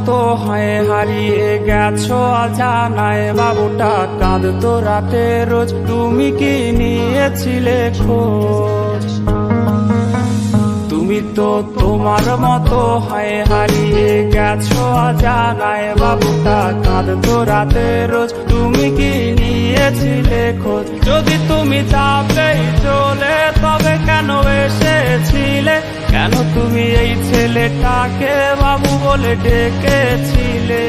মতো হয় হারিয়ে গেছো অজানায়, বাবুটা কাঁদতো রাতে রোজ, তুমি কি নিয়েছিলে খোঁজ? তুমি তো তোমার মতো হয় হারিয়ে গেছো অজানায়, বাবুটা কাঁদতো রাতে রোজ, তুমি কি নিয়েছিলে খোঁজ? যদি তুমি যাবেই চলে তবে কেন এসেছিলে? কেন তুমি এই ছেলেটাকে বাবু বলে ডেকেছিলে?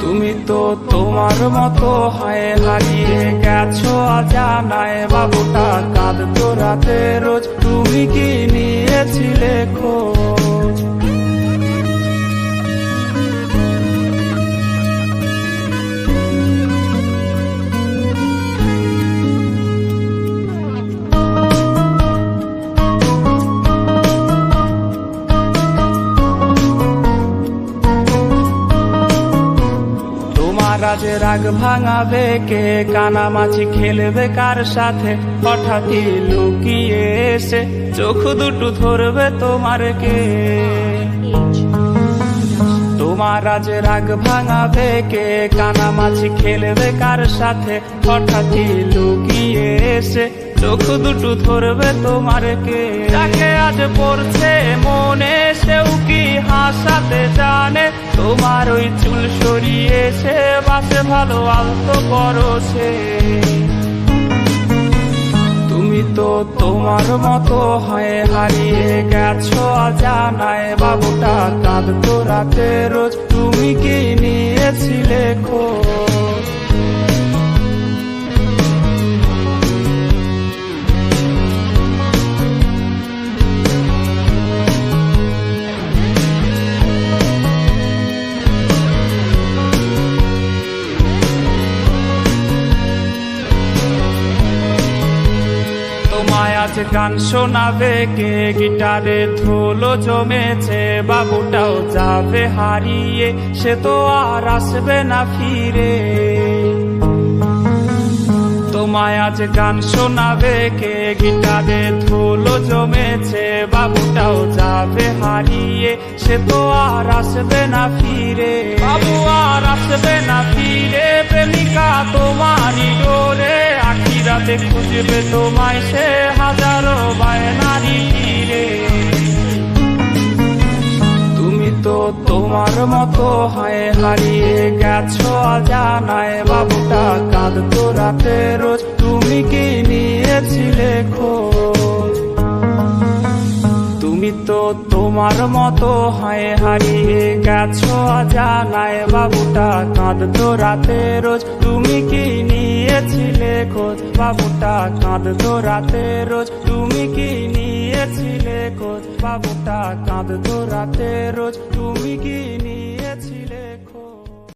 তুমি তো তোমার মতো হয় হারিয়ে গেছো অজানায়, বাবুটা কাঁদতো রাতে রোজ, তুমি কি নিয়েছিলে খোঁজ? আজ রাগ ভাঙাবে কে? কানামাছি খেলবে কার সাথে? হঠাৎই লুকিয়ে এসে চোখ দুটো ধরবে তোমার কে? তোমার আজ রাগ ভাঙাবে কে? কানামাছি খেলবে কার সাথে? হঠাৎই লুকিয়ে এসে চোখ দুটো ধরবে তোমার কে? যাকে আজ পড়ছে মনে সেও কি হাসাতে জানে? তোমার ওই চুল সরিয়ে সে বাসে ভালো আলতো পরশে। তুমি তো তোমার মতো হয় হারিয়ে গেছো অজানায়, বাবুটা কাঁদতো রাতে রোজ, তুমি কি নিয়েছিলে খোঁজ? তোমায় আজ গান শোনাবে কে? গিটারে ধুলো জমেছে, বাবুটাও যাবে হারিয়ে, সে তো আর আসবে না ফিরে। তোমায় আজ গান শোনাবে কে? গিটারে ধুলো জমেছে, বাবুটাও যাবে হারিয়ে, সে তো আর আসবে না ফিরে। বাবু আর আসবে না ফিরে, প্রেমিকা তোমারই ডোরে, আখিরাতে খুঁজবে তোমায় সে হাজারো বায়নারি তীরে। তুমি তো তোমার মতো হয় হারিয়ে গেছো অজানায়, বাবুটা কাঁদতো রাতে রোজ, তুমি কি নিয়েছিলে খোঁজ? তুমি তো তোমার মতো হয় হারিয়ে গেছো অজানায়, বাবুটা কাঁদতো রাতে রোজ, তুমি কি নিয়েছিলে খোঁজ? বাবুটা কাঁদতো রাতে রোজ, তুমি কি নিয়েছিলে খোঁজ? বাবুটা কাঁদতো রাতে রোজ, তুমি কি নিয়েছিলে খোঁজ?